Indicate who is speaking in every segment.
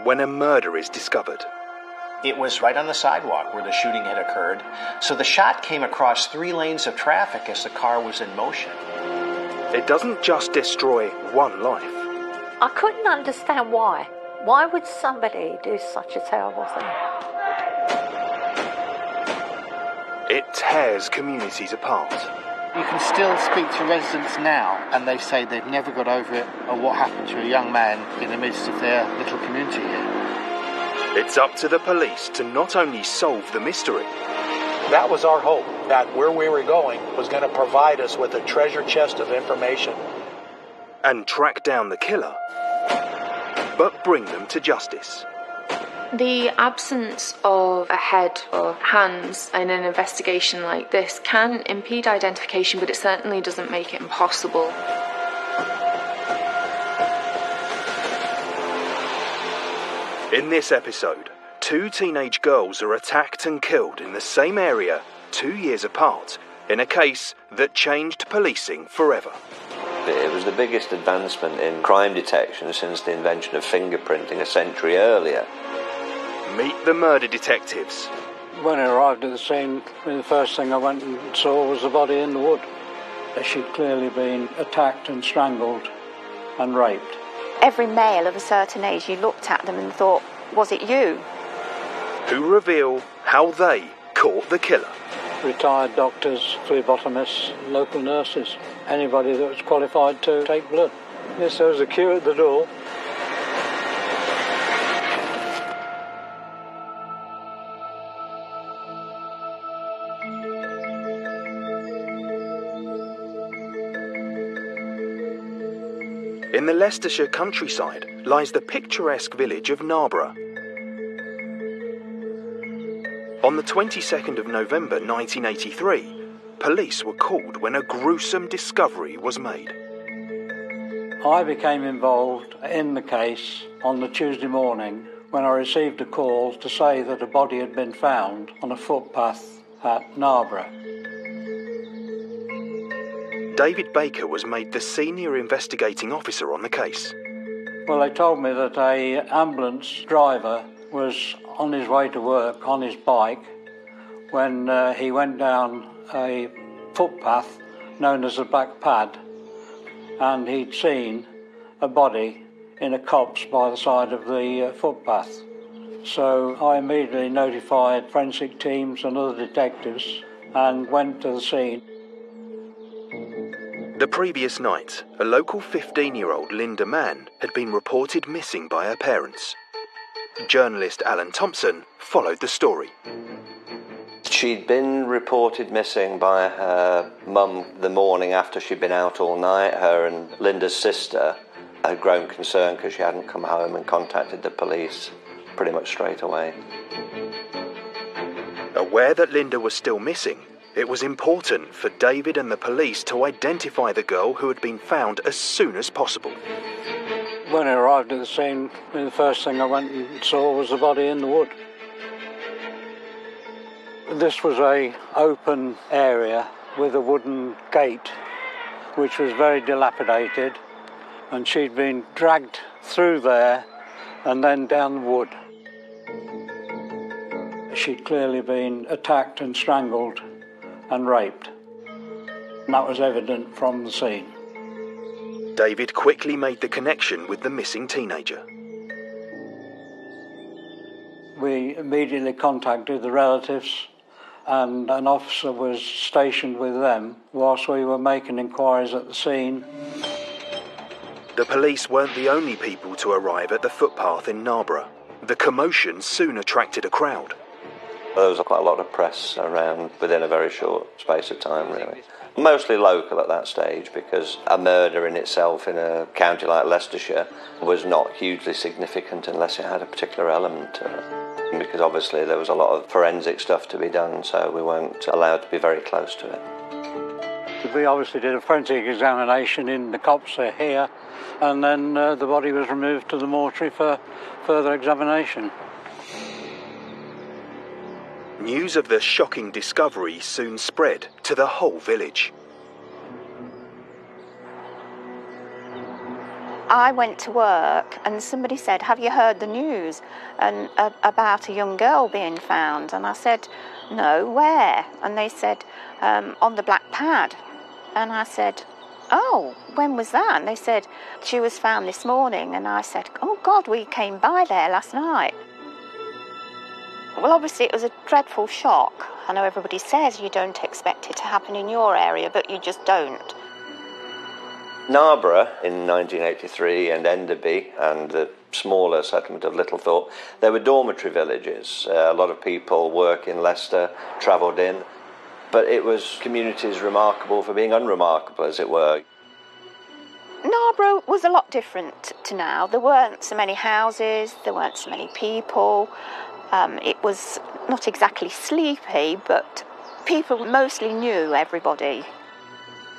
Speaker 1: when a murder is discovered.
Speaker 2: It was right on the sidewalk where the shooting had occurred, so the shot came across 3 lanes of traffic as the car was in motion.
Speaker 1: It doesn't just destroy one life.
Speaker 3: I couldn't understand why. Why would somebody do such a terrible thing?
Speaker 1: It tears communities apart.
Speaker 4: You can still speak to residents now, and they say they've never got over it or what happened to a young man in the midst of their little community here.
Speaker 1: It's up to the police to not only solve the mystery.
Speaker 5: That was our hope, that where we were going was going to provide us with a treasure chest of information.
Speaker 1: And track down the killer, but bring them to justice.
Speaker 6: The absence of a head or hands in an investigation like this can impede identification, but it certainly doesn't make it impossible.
Speaker 1: In this episode, 2 teenage girls are attacked and killed in the same area 2 years apart in a case that changed policing forever.
Speaker 7: It was the biggest advancement in crime detection since the invention of fingerprinting a century earlier.
Speaker 1: Meet the murder detectives.
Speaker 8: When I arrived at the scene, the first thing I went and saw was the body in the wood. She'd clearly been attacked and strangled and raped.
Speaker 9: Every male of a certain age, you looked at them and thought, was it you?
Speaker 1: Who reveal how they caught the killer.
Speaker 8: Retired doctors, phlebotomists, local nurses, anybody that was qualified to take blood. Yes, there was a queue at the door.
Speaker 1: In the Leicestershire countryside lies the picturesque village of Narborough. On the 22nd of November 1983, police were called when a gruesome discovery was made.
Speaker 8: I became involved in the case on the Tuesday morning when I received a call to say that a body had been found on a footpath at Narborough.
Speaker 1: David Baker was made the senior investigating officer on the case.
Speaker 8: Well, they told me that an ambulance driver was on his way to work on his bike when he went down a footpath known as the Black Pad, and he'd seen a body in a copse by the side of the footpath. So I immediately notified forensic teams and other detectives and went to the scene.
Speaker 1: The previous night, a local 15-year-old Linda Mann had been reported missing by her parents. Journalist Alan Thompson followed the story.
Speaker 7: She'd been reported missing by her mum the morning after she'd been out all night. Her and Linda's sister had grown concerned because she hadn't come home and contacted the police pretty much straight away.
Speaker 1: Aware that Linda was still missing, it was important for David and the police to identify the girl who had been found as soon as possible.
Speaker 8: When I arrived at the scene, the first thing I went and saw was the body in the wood. This was an open area with a wooden gate, which was very dilapidated, and she'd been dragged through there and then down the wood. She'd clearly been attacked and strangled and raped. And that was evident from the scene.
Speaker 1: David quickly made the connection with the missing teenager.
Speaker 8: We immediately contacted the relatives, and an officer was stationed with them whilst we were making inquiries at the scene.
Speaker 1: The police weren't the only people to arrive at the footpath in Narborough. The commotion soon attracted a crowd.
Speaker 7: There was quite a lot of press around within a very short space of time, really. Mostly local at that stage, because a murder in itself in a county like Leicestershire was not hugely significant unless it had a particular element to it. Because obviously there was a lot of forensic stuff to be done, so we weren't allowed to be very close to it.
Speaker 8: We obviously did a forensic examination in the copse here, and then the body was removed to the mortuary for further examination.
Speaker 1: News of the shocking discovery soon spread to the whole village.
Speaker 9: I went to work and somebody said, have you heard the news and about a young girl being found? And I said, no, where? And they said, on the Black Pad. And I said, oh, when was that? And they said, she was found this morning. And I said, oh God, we came by there last night. Well, obviously it was a dreadful shock. I know everybody says you don't expect it to happen in your area, but you just don't.
Speaker 7: Narborough in 1983 and Enderby and the smaller settlement of Littlethorpe, they were dormitory villages. A lot of people work in Leicester, travelled in, but it was communities remarkable for being unremarkable, as it were.
Speaker 9: Narborough was a lot different to now. There weren't so many houses, there weren't so many people. It was not exactly sleepy, but people mostly knew everybody.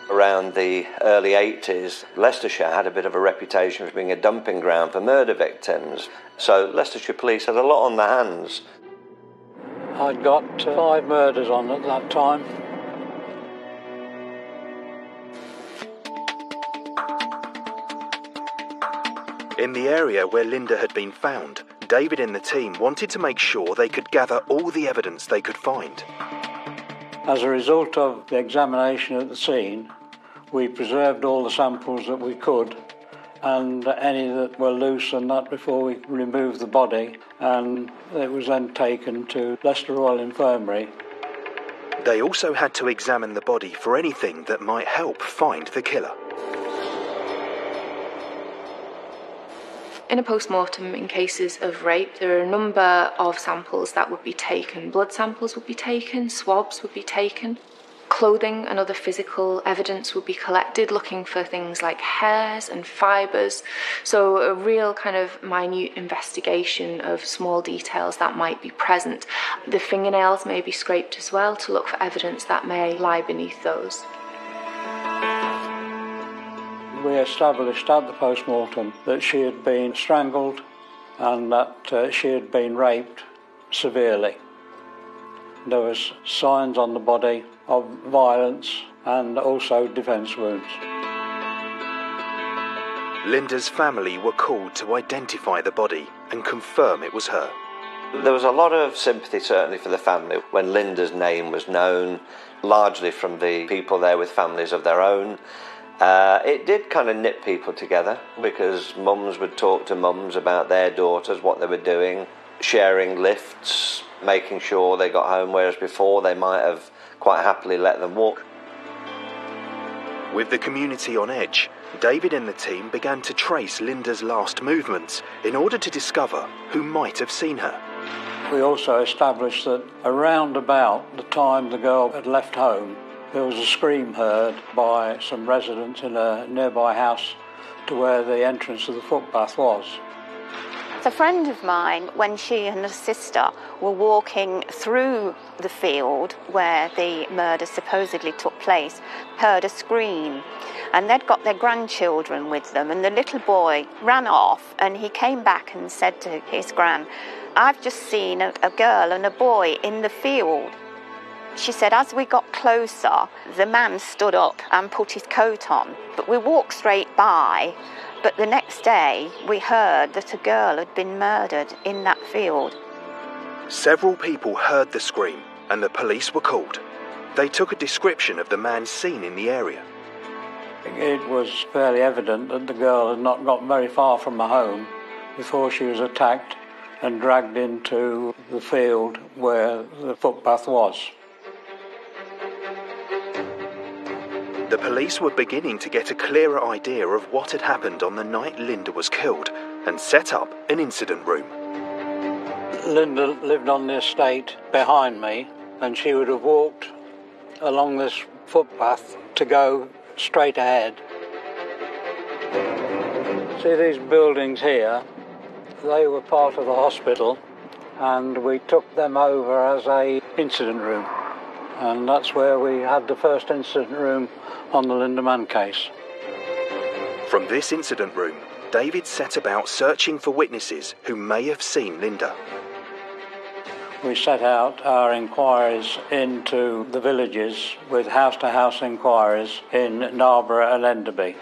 Speaker 7: Around the early 80s, Leicestershire had a bit of a reputation for being a dumping ground for murder victims. So Leicestershire police had a lot on their hands.
Speaker 8: I'd got 5 murders on at that time.
Speaker 1: In the area where Linda had been found, David and the team wanted to make sure they could gather all the evidence they could find.
Speaker 8: As a result of the examination at the scene, we preserved all the samples that we could and any that were loose and that before we removed the body, and it was then taken to Leicester Royal Infirmary.
Speaker 1: They also had to examine the body for anything that might help find the killer.
Speaker 6: In a post-mortem, in cases of rape, there are a number of samples that would be taken. Blood samples would be taken, swabs would be taken, clothing and other physical evidence would be collected, looking for things like hairs and fibres. So a real kind of minute investigation of small details that might be present. The fingernails may be scraped as well to look for evidence that may lie beneath those.
Speaker 8: We established at the post-mortem that she had been strangled and that she had been raped severely. There was signs on the body of violence and also defence wounds.
Speaker 1: Linda's family were called to identify the body and confirm it was her.
Speaker 7: There was a lot of sympathy certainly for the family when Linda's name was known, largely from the people there with families of their own. It did kind of knit people together because mums would talk to mums about their daughters, what they were doing, sharing lifts, making sure they got home, whereas before they might have quite happily let them walk.
Speaker 1: With the community on edge, David and the team began to trace Linda's last movements in order to discover who might have seen her.
Speaker 8: We also established that around about the time the girl had left home, there was a scream heard by some residents in a nearby house to where the entrance of the footpath was.
Speaker 9: A friend of mine, when she and her sister were walking through the field where the murder supposedly took place, heard a scream, and they'd got their grandchildren with them, and the little boy ran off and he came back and said to his gran, I've just seen a girl and a boy in the field. She said, as we got closer, the man stood up and put his coat on. But we walked straight by. But the next day, we heard that a girl had been murdered in that field.
Speaker 1: Several people heard the scream and the police were called. They took a description of the man seen in the area.
Speaker 8: It was fairly evident that the girl had not got very far from the home before she was attacked and dragged into the field where the footpath was.
Speaker 1: The police were beginning to get a clearer idea of what had happened on the night Linda was killed and set up an incident room.
Speaker 8: Linda lived on the estate behind me, and she would have walked along this footpath to go straight ahead. See these buildings here? They were part of the hospital, and we took them over as an incident room. And that's where we had the first incident room on the Linda Mann case.
Speaker 1: From this incident room, David set about searching for witnesses who may have seen Linda.
Speaker 8: We set out our inquiries into the villages with house-to-house inquiries in Narborough and Enderby.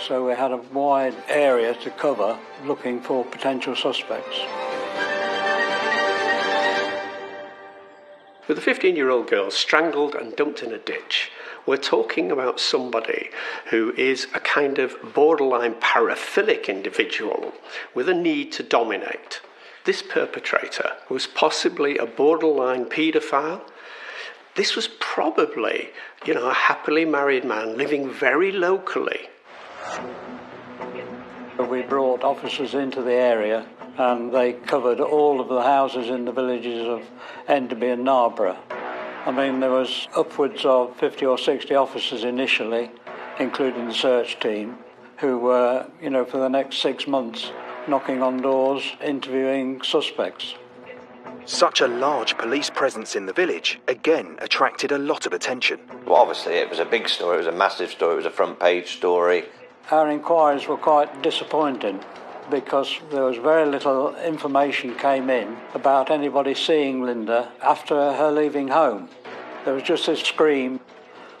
Speaker 8: so we had a wide area to cover looking for potential suspects.
Speaker 10: With a 15-year-old girl strangled and dumped in a ditch, we're talking about somebody who is a kind of borderline paraphilic individual with a need to dominate. This perpetrator was possibly a borderline paedophile. This was probably, a happily married man living very locally.
Speaker 8: We brought officers into the area and they covered all of the houses in the villages of Enderby and Narborough. I mean, there was upwards of 50 or 60 officers initially, including the search team, who were, for the next 6 months, knocking on doors, interviewing suspects.
Speaker 1: Such a large police presence in the village again attracted a lot of attention.
Speaker 7: Well, obviously it was a big story, it was a massive story, it was a front page story.
Speaker 8: Our inquiries were quite disappointing because there was very little information came in about anybody seeing Linda after her leaving home. There was just a scream.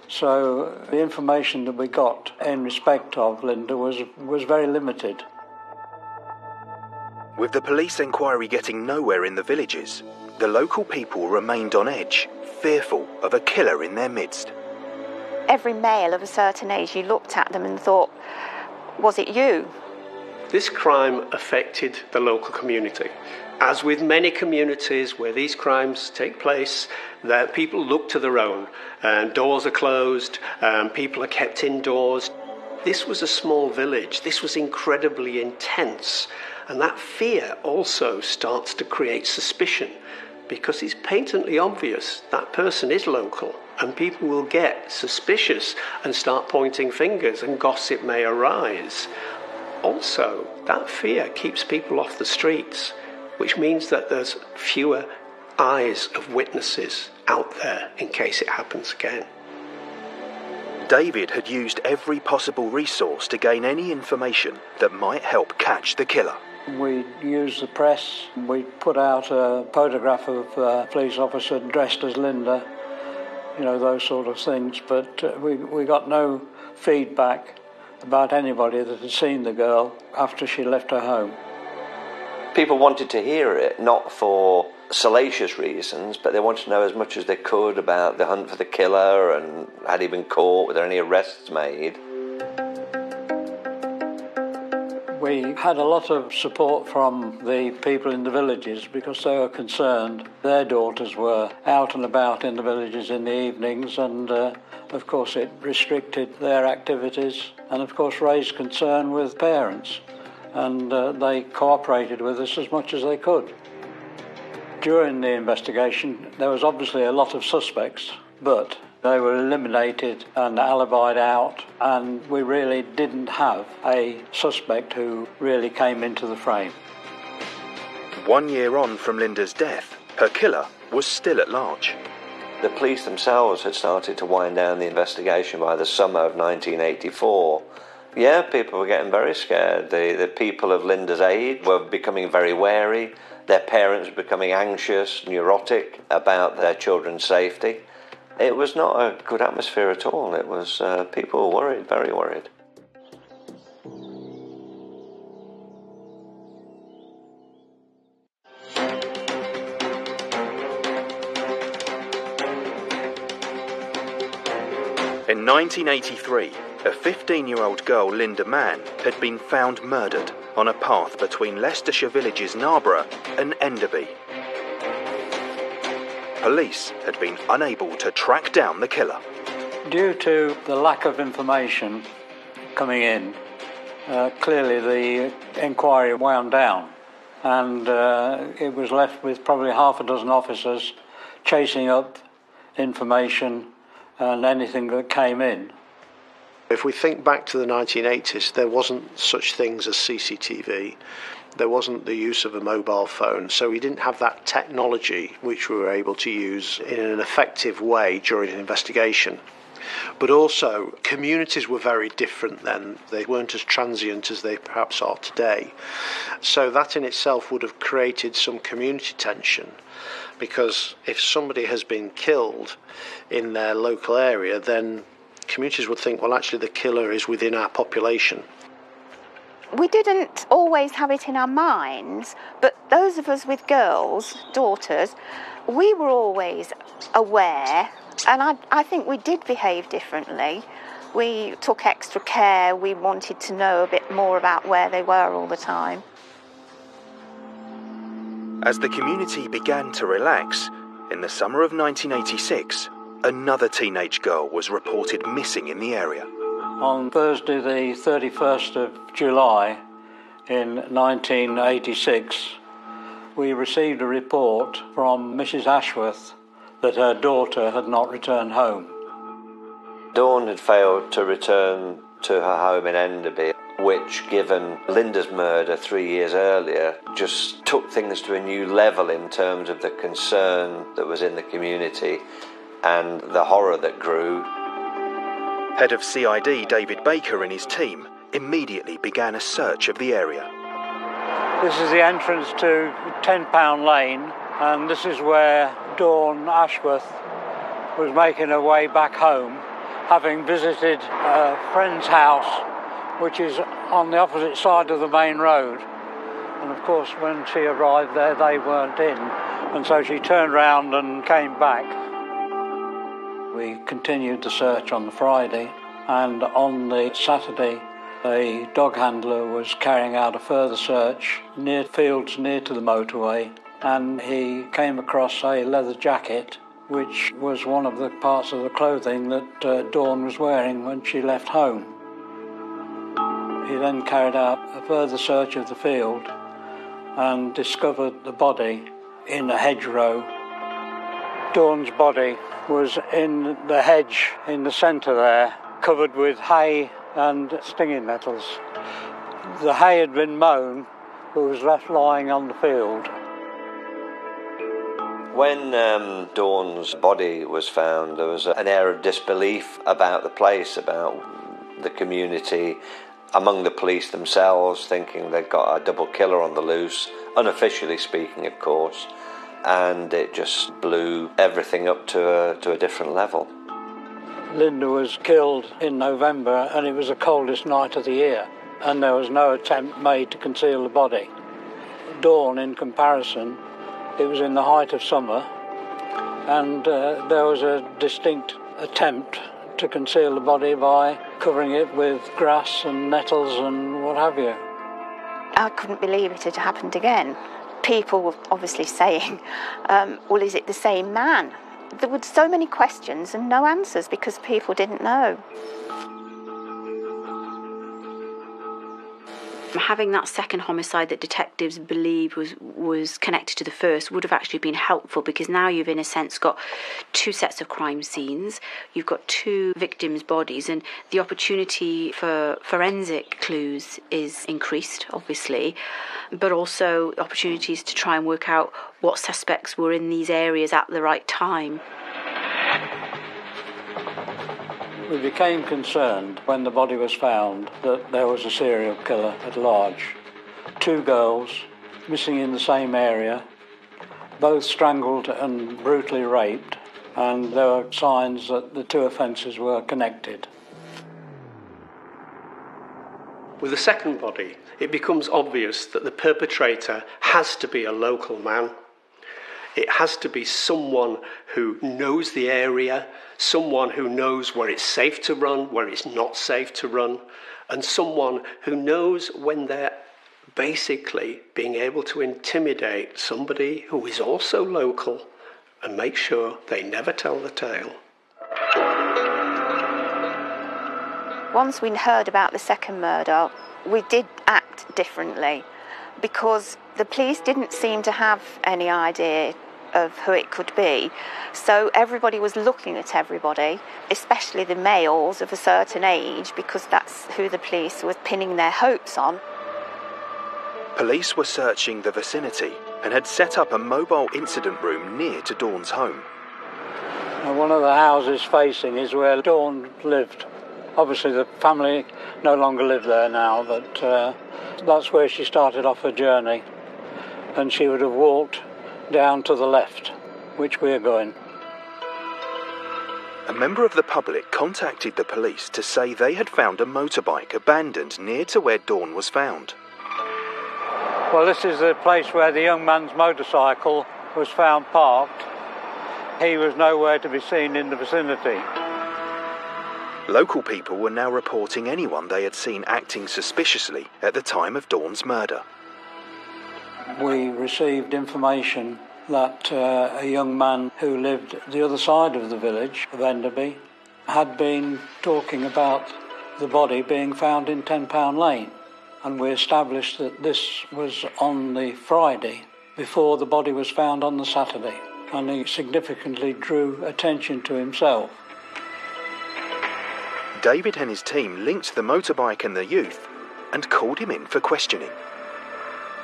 Speaker 8: So the information that we got in respect of Linda was very limited.
Speaker 1: With the police inquiry getting nowhere in the villages, the local people remained on edge, fearful of a killer in their midst.
Speaker 9: Every male of a certain age, you looked at them and thought, was it you?
Speaker 10: This crime affected the local community. As with many communities where these crimes take place, that people look to their own, and doors are closed, and people are kept indoors. This was a small village. This was incredibly intense. And that fear also starts to create suspicion because it's patently obvious that person is local, and people will get suspicious and start pointing fingers and gossip may arise. Also, that fear keeps people off the streets, which means that there's fewer eyes of witnesses out there in case it happens again.
Speaker 1: David had used every possible resource to gain any information that might help catch the killer.
Speaker 8: We used the press. We put out a photograph of a police officer dressed as Linda, those sort of things. But we got no feedback about anybody that had seen the girl after she left her home.
Speaker 7: People wanted to hear it, not for salacious reasons, but they wanted to know as much as they could about the hunt for the killer and had he been caught, were there any arrests made.
Speaker 8: We had a lot of support from the people in the villages because they were concerned. Their daughters were out and about in the villages in the evenings, and of course it restricted their activities and of course raised concern with parents, and they cooperated with us as much as they could. During the investigation there was obviously a lot of suspects, but they were eliminated and alibied out, and we really didn't have a suspect who really came into the frame.
Speaker 1: 1 year on from Linda's death, her killer was still at large.
Speaker 7: The police themselves had started to wind down the investigation by the summer of 1984. Yeah, people were getting very scared. The people of Linda's age were becoming very wary. Their parents were becoming anxious, neurotic about their children's safety. It was not a good atmosphere at all. It was, people were worried, very worried.
Speaker 1: In 1983, a 15-year-old girl, Linda Mann, had been found murdered on a path between Leicestershire villages Narborough and Enderby. Police had been unable to track down the killer.
Speaker 8: Due to the lack of information coming in, clearly the inquiry wound down, and it was left with probably half a dozen officers chasing up information and anything that came in.
Speaker 5: If we think back to the 1980s, there wasn't such things as CCTV. There wasn't the use of a mobile phone, so we didn't have that technology which we were able to use in an effective way during an investigation. But also, communities were very different then. They weren't as transient as they perhaps are today. So that in itself would have created some community tension, because if somebody has been killed in their local area, then communities would think, well, actually the killer is within our population.
Speaker 9: We didn't always have it in our minds, but those of us with girls, daughters, we were always aware, and I think we did behave differently. We took extra care, we wanted to know a bit more about where they were all the time.
Speaker 1: As the community began to relax, in the summer of 1986, another teenage girl was reported missing in the area.
Speaker 8: On Thursday the 31st of July in 1986, we received a report from Mrs. Ashworth that her daughter had not returned home.
Speaker 7: Dawn had failed to return to her home in Enderby, which, given Linda's murder 3 years earlier, just took things to a new level in terms of the concern that was in the community and the horror that grew.
Speaker 1: Head of CID David Baker and his team immediately began a search of the area.
Speaker 8: This is the entrance to £10 Lane, and this is where Dawn Ashworth was making her way back home, having visited a friend's house, which is on the opposite side of the main road. And of course, when she arrived there, they weren't in, and so she turned round and came back. We continued the search on the Friday, and on the Saturday, a dog handler was carrying out a further search near fields near to the motorway, and he came across a leather jacket, which was one of the parts of the clothing that Dawn was wearing when she left home. He then carried out a further search of the field and discovered the body in a hedgerow. Dawn's body was in the hedge in the centre there, covered with hay and stinging nettles. The hay had been mown, but was left lying on the field.
Speaker 7: When Dawn's body was found, there was an air of disbelief about the place, about the community, among the police themselves, thinking they'd got a double killer on the loose, unofficially speaking, of course, and it just blew everything up to a different level.
Speaker 8: Linda was killed in November, and it was the coldest night of the year, and there was no attempt made to conceal the body. Dawn, in comparison, it was in the height of summer, and there was a distinct attempt to conceal the body by covering it with grass and nettles and what have you.
Speaker 9: I couldn't believe it had happened again. People were obviously saying, well, is it the same man? There were so many questions and no answers because people didn't know.
Speaker 11: Having that second homicide that detectives believe was connected to the first would have actually been helpful, because now you've in a sense got two sets of crime scenes, you've got two victims' bodies, and the opportunity for forensic clues is increased, obviously, but also opportunities to try and work out what suspects were in these areas at the right time.
Speaker 8: We became concerned when the body was found that there was a serial killer at large. Two girls missing in the same area, both strangled and brutally raped, and there were signs that the two offences were connected.
Speaker 10: With the second body, it becomes obvious that the perpetrator has to be a local man. It has to be someone who knows the area, someone who knows where it's safe to run, where it's not safe to run, and someone who knows when they're basically being able to intimidate somebody who is also local and make sure they never tell the tale.
Speaker 9: Once we heard about the second murder, we did act differently because the police didn't seem to have any idea of who it could be. So everybody was looking at everybody, especially the males of a certain age, because that's who the police were pinning their hopes on.
Speaker 1: Police were searching the vicinity and had set up a mobile incident room near to Dawn's home.
Speaker 8: And one of the houses facing is where Dawn lived. Obviously the family no longer live there now, but that's where she started off her journey, and she would have walked down to the left, which we're going.
Speaker 1: a member of the public contacted the police to say they had found a motorbike abandoned near to where Dawn was found.
Speaker 8: Well, this is the place where the young man's motorcycle was found parked. He was nowhere to be seen in the vicinity.
Speaker 1: Local people were now reporting anyone they had seen acting suspiciously at the time of Dawn's murder.
Speaker 8: We received information that a young man who lived the other side of the village of Enderby had been talking about the body being found in £10 Lane, and we established that this was on the Friday before the body was found on the Saturday, and he significantly drew attention to himself.
Speaker 1: David and his team linked the motorbike and the youth and called him in for questioning.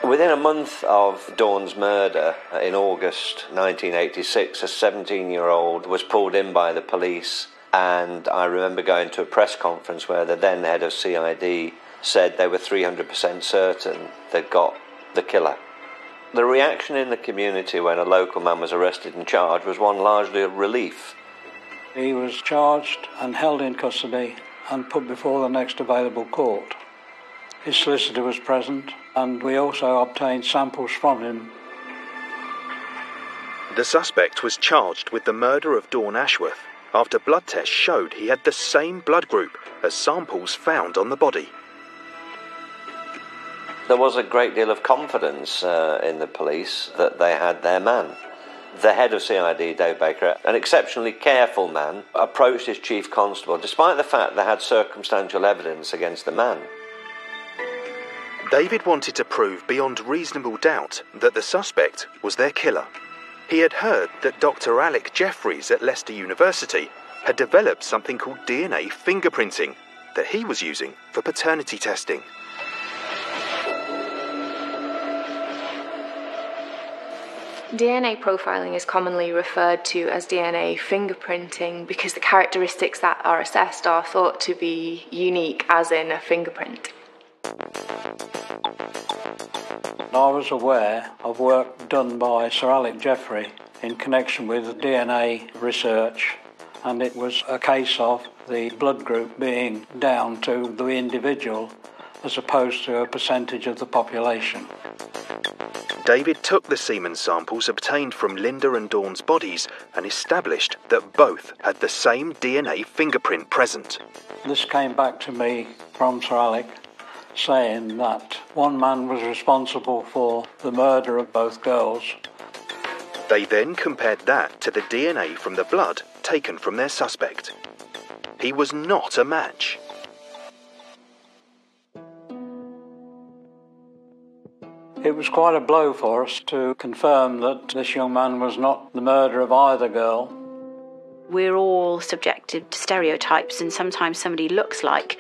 Speaker 7: Within a month of Dawn's murder, in August 1986, a 17-year-old was pulled in by the police, and I remember going to a press conference where the then head of CID said they were 300% certain they'd got the killer. The reaction in the community when a local man was arrested and charged was one largely of relief.
Speaker 8: He was charged and held in custody and put before the next available court. His solicitor was present, and we also obtained samples from him.
Speaker 1: The suspect was charged with the murder of Dawn Ashworth after blood tests showed he had the same blood group as samples found on the body.
Speaker 7: There was a great deal of confidence in the police that they had their man. The head of CID, Dave Baker, an exceptionally careful man, approached his chief constable despite the fact they had circumstantial evidence against the man.
Speaker 1: David wanted to prove beyond reasonable doubt that the suspect was their killer. He had heard that Dr. Alec Jeffreys at Leicester University had developed something called DNA fingerprinting that he was using for paternity testing.
Speaker 6: DNA profiling is commonly referred to as DNA fingerprinting because the characteristics that are assessed are thought to be unique, as in a fingerprint.
Speaker 8: I was aware of work done by Sir Alec Jeffrey in connection with DNA research, and it was a case of the blood group being down to the individual as opposed to a percentage of the population.
Speaker 1: David took the semen samples obtained from Linda and Dawn's bodies and established that both had the same DNA fingerprint present.
Speaker 8: This came back to me from Sir Alec saying that one man was responsible for the murder of both girls.
Speaker 1: They then compared that to the DNA from the blood taken from their suspect. He was not a match.
Speaker 8: It was quite a blow for us to confirm that this young man was not the murderer of either girl.
Speaker 11: We're all subjected to stereotypes, and sometimes somebody looks like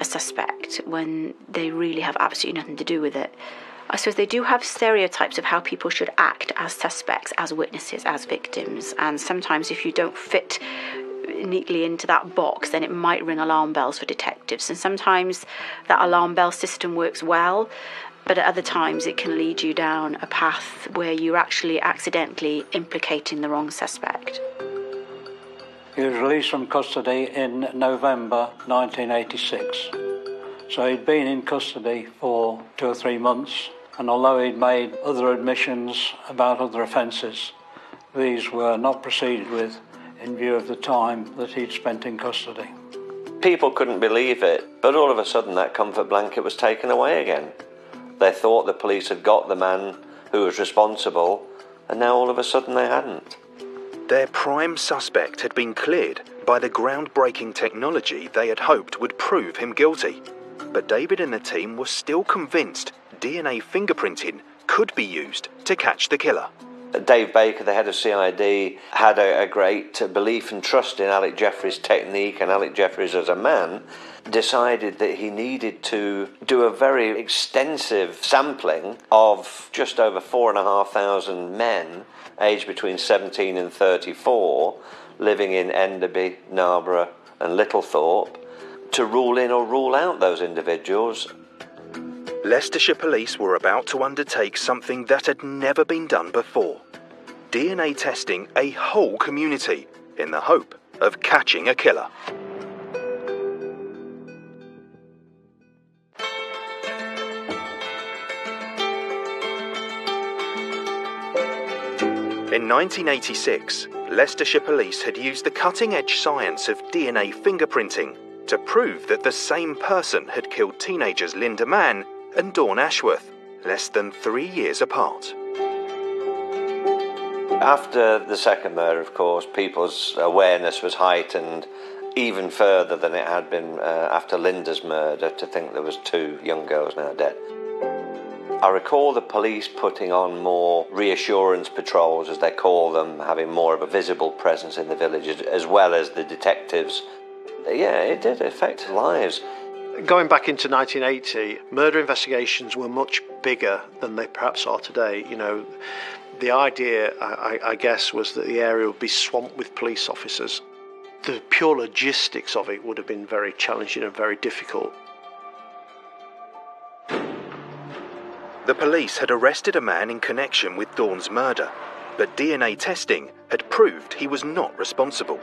Speaker 11: a suspect when they really have absolutely nothing to do with it. I suppose they do have stereotypes of how people should act as suspects, as witnesses, as victims, and sometimes if you don't fit neatly into that box, then it might ring alarm bells for detectives, and sometimes that alarm bell system works well, but at other times it can lead you down a path where you're actually accidentally implicating the wrong suspect.
Speaker 8: He was released from custody in November 1986. So he'd been in custody for 2 or 3 months, and although he'd made other admissions about other offences, these were not proceeded with in view of the time that he'd spent in custody.
Speaker 7: People couldn't believe it, but all of a sudden that comfort blanket was taken away again. They thought the police had got the man who was responsible, and now all of a sudden they hadn't.
Speaker 1: Their prime suspect had been cleared by the groundbreaking technology they had hoped would prove him guilty. But David and the team were still convinced DNA fingerprinting could be used to catch the killer.
Speaker 7: Dave Baker, the head of CID, had a great belief and trust in Alec Jeffreys' technique and Alec Jeffreys as a man, decided that he needed to do a very extensive sampling of just over 4,500 men aged between 17 and 34 living in Enderby, Narborough and Littlethorpe to rule in or rule out those individuals.
Speaker 1: Leicestershire police were about to undertake something that had never been done before. DNA testing a whole community in the hope of catching a killer. In 1986, Leicestershire Police had used the cutting-edge science of DNA fingerprinting to prove that the same person had killed teenagers Linda Mann and Dawn Ashworth, less than 3 years apart.
Speaker 7: After the second murder, of course, people's awareness was heightened even further than it had been after Linda's murder, to think there was 2 young girls now dead. I recall the police putting on more reassurance patrols, as they call them, having more of a visible presence in the villages, as well as the detectives. Yeah, it did affect lives.
Speaker 5: Going back into 1980, murder investigations were much bigger than they perhaps are today. You know, the idea, I guess, was that the area would be swamped with police officers. The pure logistics of it would have been very challenging and very difficult.
Speaker 1: The police had arrested a man in connection with Dawn's murder, but DNA testing had proved he was not responsible.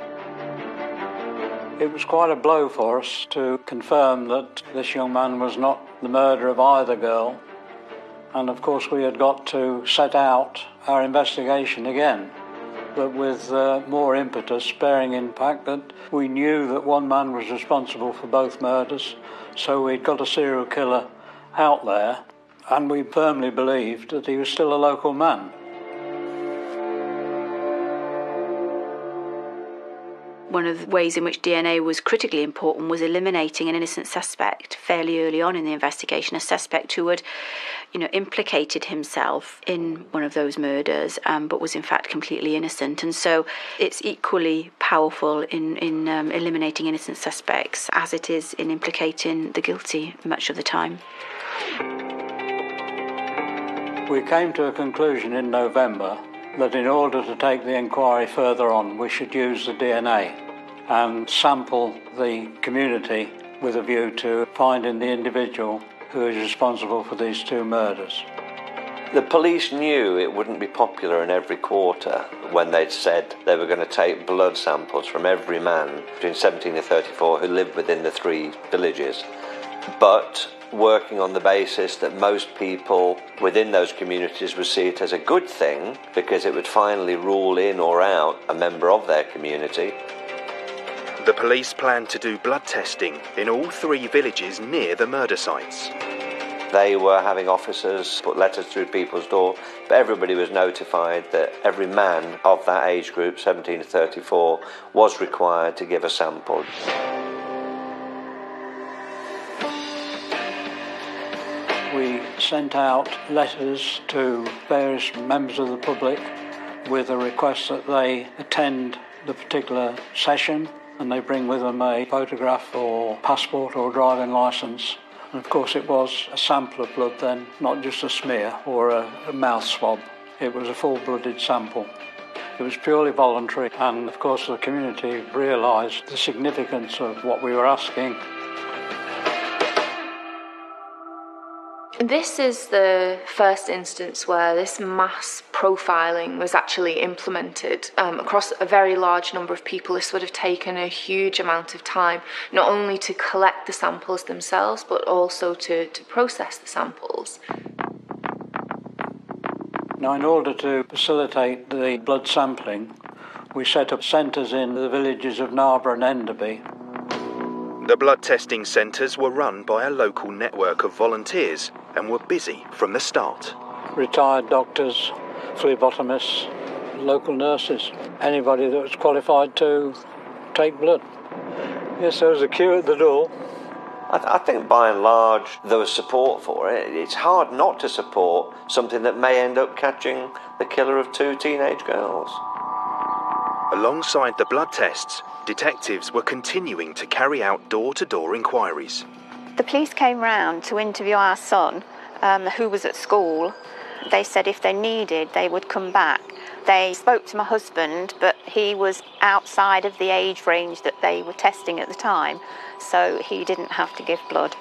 Speaker 8: It was quite a blow for us to confirm that this young man was not the murderer of either girl. And of course we had got to set out our investigation again, but with more impetus, bearing in fact that we knew that one man was responsible for both murders, so we'd got a serial killer out there, and we firmly believed that he was still a local man.
Speaker 11: One of the ways in which DNA was critically important was eliminating an innocent suspect fairly early on in the investigation, a suspect who had, implicated himself in one of those murders, but was in fact completely innocent. And so it's equally powerful in eliminating innocent suspects as it is in implicating the guilty much of the time.
Speaker 8: We came to a conclusion in November that in order to take the inquiry further on, we should use the DNA and sample the community with a view to finding the individual who is responsible for these 2 murders.
Speaker 7: The police knew it wouldn't be popular in every quarter when they'd said they were going to take blood samples from every man between 17 and 34 who lived within the 3 villages. But working on the basis that most people within those communities would see it as a good thing because it would finally rule in or out a member of their community.
Speaker 1: The police planned to do blood testing in all 3 villages near the murder sites.
Speaker 7: They were having officers put letters through people's door, but everybody was notified that every man of that age group, 17 to 34, was required to give a sample.
Speaker 8: We sent out letters to various members of the public with a request that they attend the particular session and they bring with them a photograph or passport or driving licence. And of course it was a sample of blood then, not just a smear or a mouth swab. It was a full-blooded sample. It was purely voluntary, and of course the community realised the significance of what we were asking.
Speaker 6: This is the first instance where this mass profiling was actually implemented across a very large number of people. This would have taken a huge amount of time, not only to collect the samples themselves, but also to process the samples.
Speaker 8: Now, in order to facilitate the blood sampling, we set up centres in the villages of Narborough and Enderby.
Speaker 1: The blood testing centres were run by a local network of volunteers and were busy from the start.
Speaker 8: Retired doctors, phlebotomists, local nurses, anybody that was qualified to take blood. Yes, there was a queue at the door.
Speaker 7: I think by and large there was support for it. It's hard not to support something that may end up catching the killer of 2 teenage girls.
Speaker 1: Alongside the blood tests, detectives were continuing to carry out door-to-door inquiries.
Speaker 9: The police came round to interview our son, who was at school. They said if they needed, they would come back. They spoke to my husband, but he was outside of the age range that they were testing at the time, so he didn't have to give blood.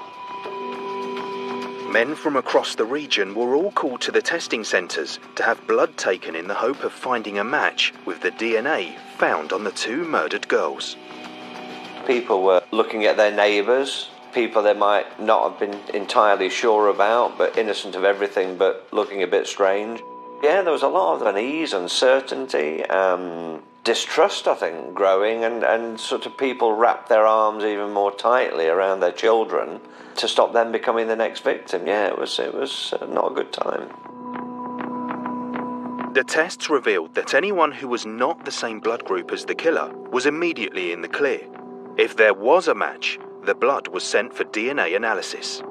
Speaker 1: Men from across the region were all called to the testing centres to have blood taken in the hope of finding a match with the DNA found on the two murdered girls.
Speaker 7: People were looking at their neighbours, people they might not have been entirely sure about, but innocent of everything but looking a bit strange. Yeah, there was a lot of unease, uncertainty, distrust, I think, growing, and sort of people wrapped their arms even more tightly around their children to stop them becoming the next victim. Yeah, it was not a good time.
Speaker 1: The tests revealed that anyone who was not the same blood group as the killer was immediately in the clear. If there was a match, the blood was sent for DNA analysis.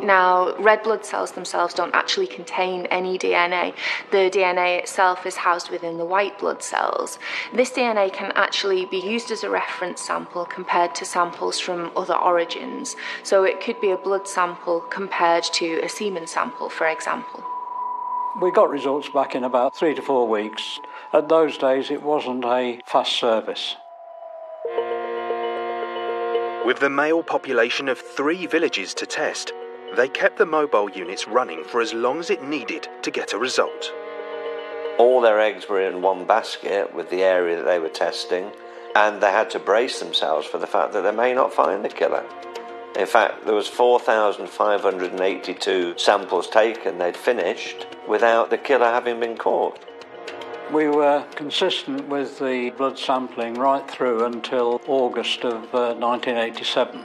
Speaker 6: Now, red blood cells themselves don't actually contain any DNA. The DNA itself is housed within the white blood cells. This DNA can actually be used as a reference sample compared to samples from other origins. So it could be a blood sample compared to a semen sample, for example.
Speaker 8: We got results back in about 3 to 4 weeks. At those days, it wasn't a fast service.
Speaker 1: With the male population of 3 villages to test, they kept the mobile units running for as long as it needed to get a result.
Speaker 7: All their eggs were in one basket with the area that they were testing, and they had to brace themselves for the fact that they may not find the killer. In fact, there was 4,582 samples taken they'd finished without the killer having been caught.
Speaker 8: We were consistent with the blood sampling right through until August of 1987.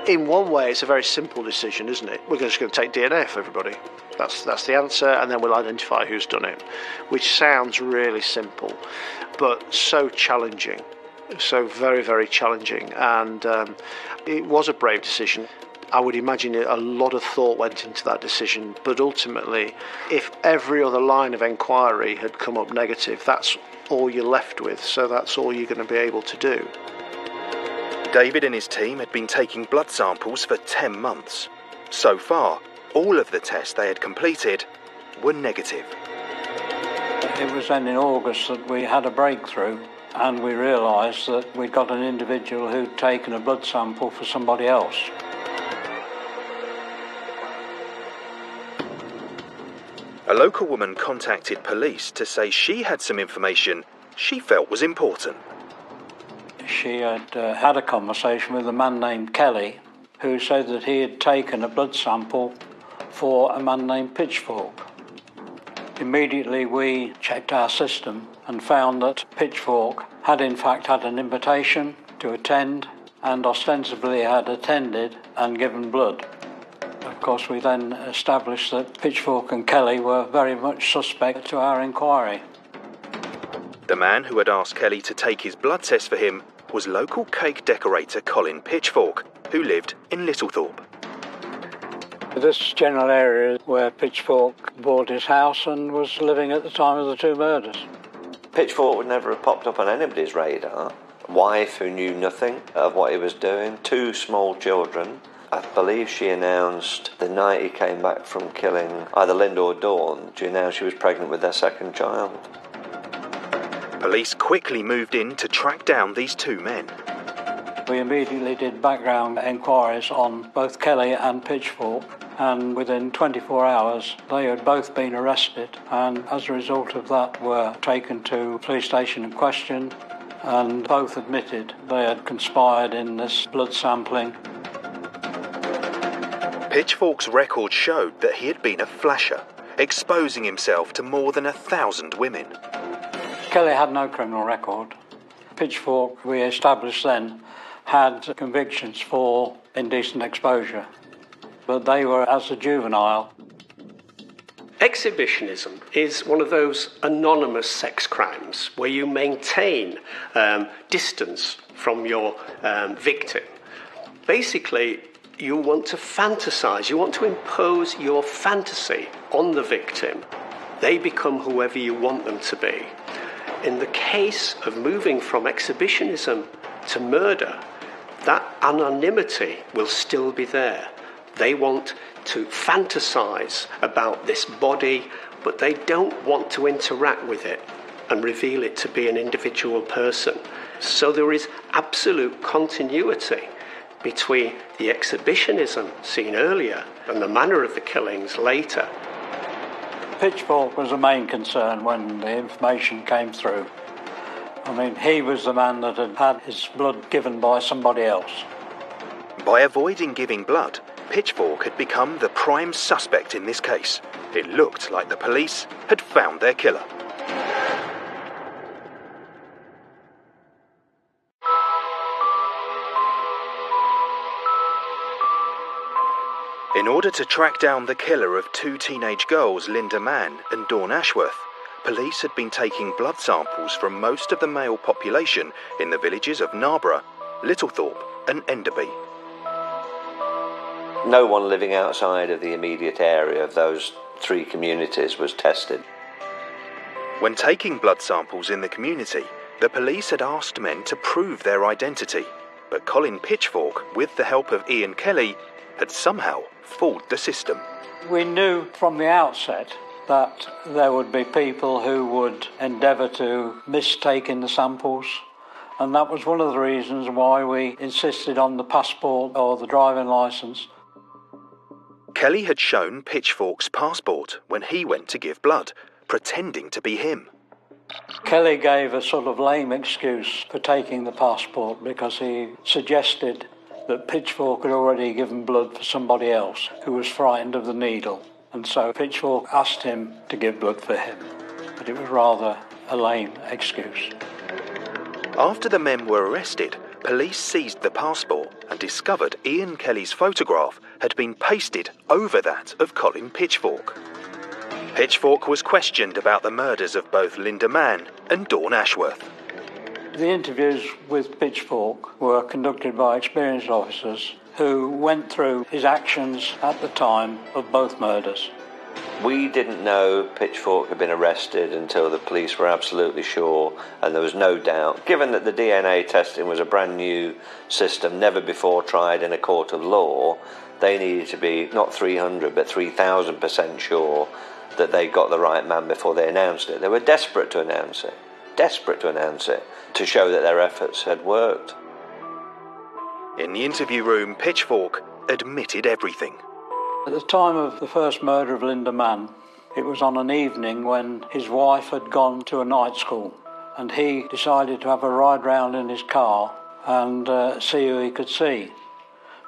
Speaker 5: In one way, it's a very simple decision, isn't it? We're just going to take DNA off everybody. That's the answer, and then we'll identify who's done it, which sounds really simple, but so challenging, so very, very challenging. And it was a brave decision. I would imagine a lot of thought went into that decision, but ultimately, if every other line of enquiry had come up negative, that's all you're left with, so that's all you're going to be able to do.
Speaker 1: David and his team had been taking blood samples for 10 months. So far, all of the tests they had completed were negative.
Speaker 8: It was then in August that we had a breakthrough, and we realised that we'd got an individual who'd taken a blood sample for somebody else.
Speaker 1: A local woman contacted police to say she had some information she felt was important.
Speaker 8: She had had a conversation with a man named Kelly, who said that he had taken a blood sample for a man named Pitchfork. Immediately we checked our system and found that Pitchfork had in fact had an invitation to attend and ostensibly had attended and given blood. Of course, we then established that Pitchfork and Kelly were very much suspect to our inquiry.
Speaker 1: The man who had asked Kelly to take his blood test for him was local cake decorator Colin Pitchfork, who lived in Littlethorpe.
Speaker 8: This general area where Pitchfork bought his house and was living at the time of the 2 murders.
Speaker 7: Pitchfork would never have popped up on anybody's radar. A wife who knew nothing of what he was doing, 2 small children. I believe she announced the night he came back from killing either Linda or Dawn, she announced she was pregnant with their 2nd child.
Speaker 1: Police quickly moved in to track down these 2 men.
Speaker 8: We immediately did background enquiries on both Kelly and Pitchfork, and within 24 hours they had both been arrested, and as a result of that were taken to the police station in question, and both admitted they had conspired in this blood sampling.
Speaker 1: Pitchfork's record showed that he had been a flasher, exposing himself to more than 1,000 women.
Speaker 8: Kelly had no criminal record. Pitchfork, we established then, had convictions for indecent exposure, but they were as a juvenile.
Speaker 10: Exhibitionism is one of those anonymous sex crimes where you maintain distance from your victim. Basically, you want to fantasize, you want to impose your fantasy on the victim. They become whoever you want them to be. In the case of moving from exhibitionism to murder, that anonymity will still be there. They want to fantasize about this body, but they don't want to interact with it and reveal it to be an individual person. So there is absolute continuity. between the exhibitionism seen earlier and the manner of the killings later.
Speaker 8: Pitchfork was the main concern when the information came through. I mean, he was the man that had had his blood given by somebody else.
Speaker 1: By avoiding giving blood, Pitchfork had become the prime suspect in this case. It looked like the police had found their killer. In order to track down the killer of two teenage girls, Linda Mann and Dawn Ashworth, police had been taking blood samples from most of the male population in the villages of Narborough, Littlethorpe and Enderby.
Speaker 7: No one living outside of the immediate area of those three communities was tested.
Speaker 1: When taking blood samples in the community, the police had asked men to prove their identity, but Colin Pitchfork, with the help of Ian Kelly, had somehow fooled the system.
Speaker 8: We knew from the outset that there would be people who would endeavour to mistake in the samples, and that was one of the reasons why we insisted on the passport or the driving licence.
Speaker 1: Kelly had shown Pitchfork's passport when he went to give blood, pretending to be him.
Speaker 8: Kelly gave a sort of lame excuse for taking the passport because he suggested that Pitchfork had already given blood for somebody else who was frightened of the needle, and so Pitchfork asked him to give blood for him, but it was rather a lame excuse.
Speaker 1: After the men were arrested, police seized the passport and discovered Ian Kelly's photograph had been pasted over that of Colin Pitchfork. Pitchfork was questioned about the murders of both Linda Mann and Dawn Ashworth.
Speaker 8: The interviews with Pitchfork were conducted by experienced officers who went through his actions at the time of both murders.
Speaker 7: We didn't know Pitchfork had been arrested until the police were absolutely sure, and there was no doubt. Given that the DNA testing was a brand new system, never before tried in a court of law, they needed to be not 300 but 3,000% sure that they got the right man before they announced it. They were desperate to announce it, to show that their efforts had worked.
Speaker 1: In the interview room, Pitchfork admitted everything.
Speaker 8: At the time of the first murder of Linda Mann, it was on an evening when his wife had gone to a night school, and he decided to have a ride round in his car and see who he could see.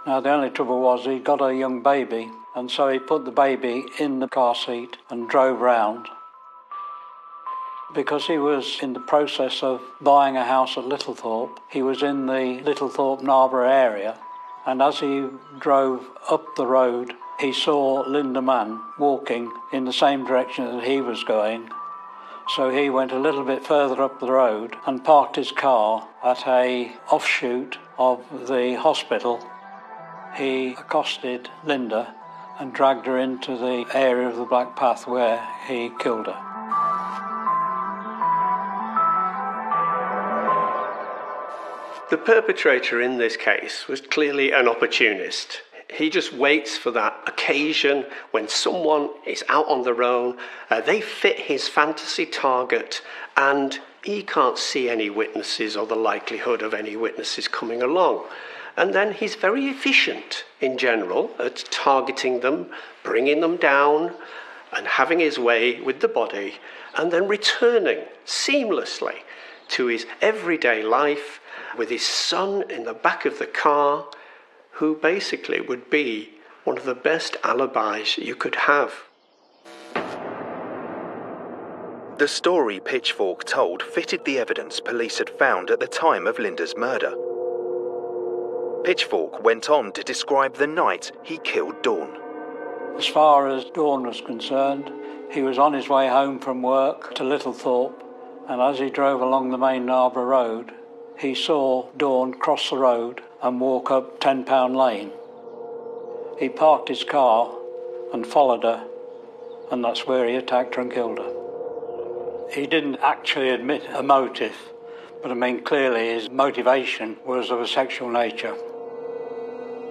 Speaker 8: Now, the only trouble was he'd got a young baby, and so he put the baby in the car seat and drove round. Because he was in the process of buying a house at Littlethorpe, he was in the Littlethorpe Narborough area, and as he drove up the road, he saw Linda Mann walking in the same direction that he was going. So he went a little bit further up the road and parked his car at an offshoot of the hospital. He accosted Linda and dragged her into the area of the Black Path where he killed her.
Speaker 10: The perpetrator in this case was clearly an opportunist. He just waits for that occasion when someone is out on their own, they fit his fantasy target, and he can't see any witnesses or the likelihood of any witnesses coming along. And then he's very efficient in general at targeting them, bringing them down, and having his way with the body, and then returning seamlessly to his everyday life with his son in the back of the car, who basically would be one of the best alibis you could have.
Speaker 1: The story Pitchfork told fitted the evidence police had found at the time of Linda's murder. Pitchfork went on to describe the night he killed Dawn.
Speaker 8: As far as Dawn was concerned, he was on his way home from work to Littlethorpe, and as he drove along the main Narborough Road, he saw Dawn cross the road and walk up 10 Pound Lane. He parked his car and followed her, and that's where he attacked her and killed her. He didn't actually admit a motive, but I mean clearly his motivation was of a sexual nature.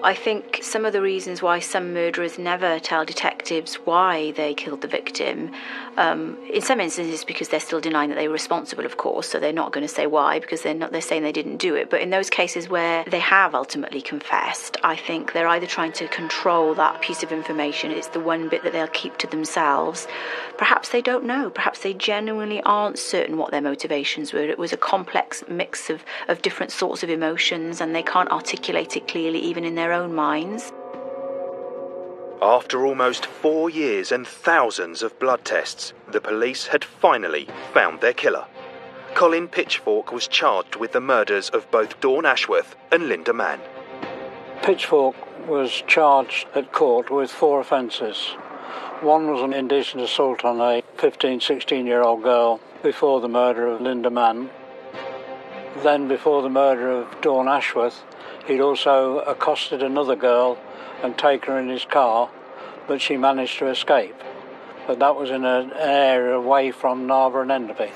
Speaker 11: I think some of the reasons why some murderers never tell detectives why they killed the victim, in some instances because they're still denying that they were responsible, of course, so they're not going to say why because they're saying they didn't do it. But in those cases where they have ultimately confessed, I think they're either trying to control that piece of information, it's the one bit that they'll keep to themselves. Perhaps they don't know, perhaps they genuinely aren't certain what their motivations were. It was a complex mix of different sorts of emotions and they can't articulate it clearly even in their own minds.
Speaker 1: After almost 4 years and thousands of blood tests, the police had finally found their killer. Colin Pitchfork was charged with the murders of both Dawn Ashworth and Linda Mann.
Speaker 8: Pitchfork was charged at court with 4 offences. One was an indecent assault on a 15, 16-year-old girl before the murder of Linda Mann. Then before the murder of Dawn Ashworth, he'd also accosted another girl and taken her in his car, but she managed to escape. But that was in an area away from Narva and Enderby.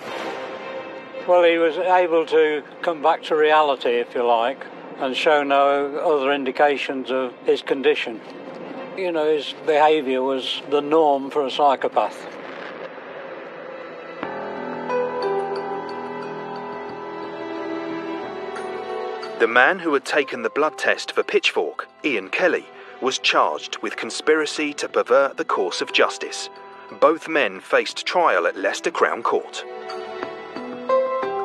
Speaker 8: Well, he was able to come back to reality, if you like, and show no other indications of his condition. You know, his behaviour was the norm for a psychopath.
Speaker 1: The man who had taken the blood test for Pitchfork, Ian Kelly, was charged with conspiracy to pervert the course of justice. Both men faced trial at Leicester Crown Court.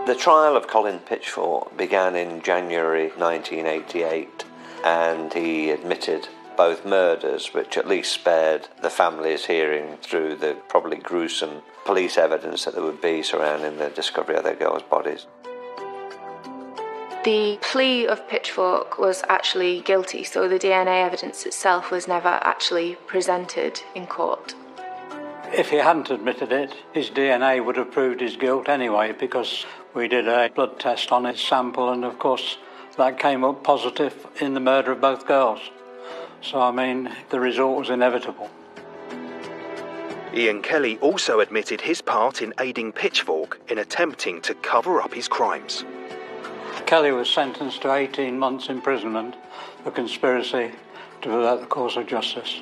Speaker 7: The trial of Colin Pitchfork began in January 1988, and he admitted both murders, which at least spared the families hearing through the probably gruesome police evidence that there would be surrounding the discovery of their girls' bodies.
Speaker 6: The plea of Pitchfork was actually guilty, so the DNA evidence itself was never actually presented in court.
Speaker 8: If he hadn't admitted it, his DNA would have proved his guilt anyway, because we did a blood test on his sample, and of course that came up positive in the murder of both girls. So, I mean, the result was inevitable.
Speaker 1: Ian Kelly also admitted his part in aiding Pitchfork in attempting to cover up his crimes.
Speaker 8: Kelly was sentenced to 18 months imprisonment for conspiracy to pervert the course of justice.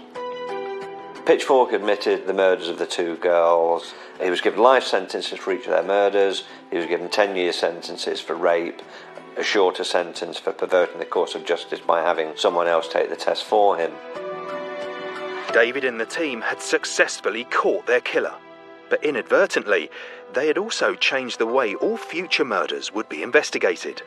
Speaker 7: Pitchfork admitted the murders of the 2 girls. He was given life sentences for each of their murders. He was given 10-year sentences for rape, a shorter sentence for perverting the course of justice by having someone else take the test for him.
Speaker 1: David and the team had successfully caught their killer, but inadvertently, they had also changed the way all future murders would be investigated.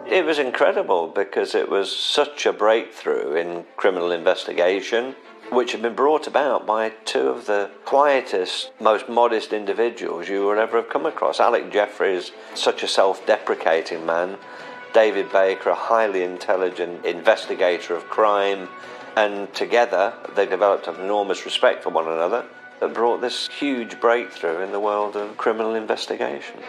Speaker 7: It was incredible because it was such a breakthrough in criminal investigation, which had been brought about by 2 of the quietest, most modest individuals you would ever have come across. Alec Jeffreys, such a self-deprecating man, David Baker, a highly intelligent investigator of crime, and together they developed an enormous respect for one another that brought this huge breakthrough in the world of criminal investigation.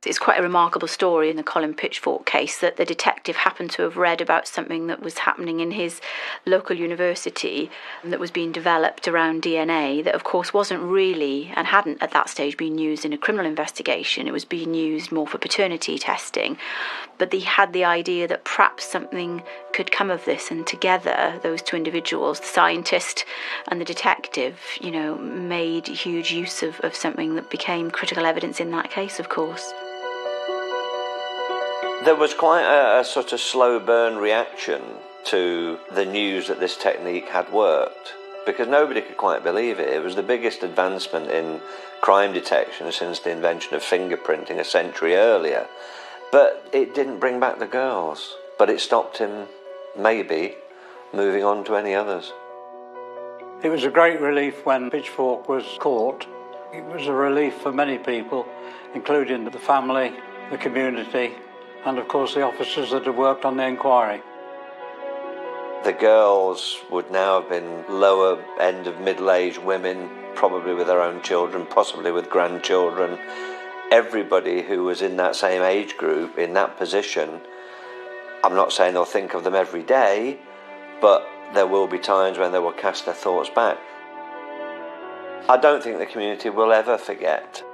Speaker 11: It's quite a remarkable story in the Colin Pitchfork case that the detective happened to have read about something that was happening in his local university that was being developed around DNA that of course wasn't really and hadn't at that stage been used in a criminal investigation. It was being used more for paternity testing. But he had the idea that perhaps something could come of this, and together those 2 individuals, the scientist and the detective, you know, made huge use of something that became critical evidence in that case, of course.
Speaker 7: There was quite a sort of slow burn reaction to the news that this technique had worked, because nobody could quite believe it. It was the biggest advancement in crime detection since the invention of fingerprinting a century earlier. But it didn't bring back the girls, but it stopped him, maybe, moving on to any others.
Speaker 8: It was a great relief when Pitchfork was caught. It was a relief for many people, including the family, the community, and of course the officers that had worked on the inquiry.
Speaker 7: The girls would now have been lower end of middle-aged women, probably with their own children, possibly with grandchildren. Everybody who was in that same age group, in that position, I'm not saying they'll think of them every day, but there will be times when they will cast their thoughts back. I don't think the community will ever forget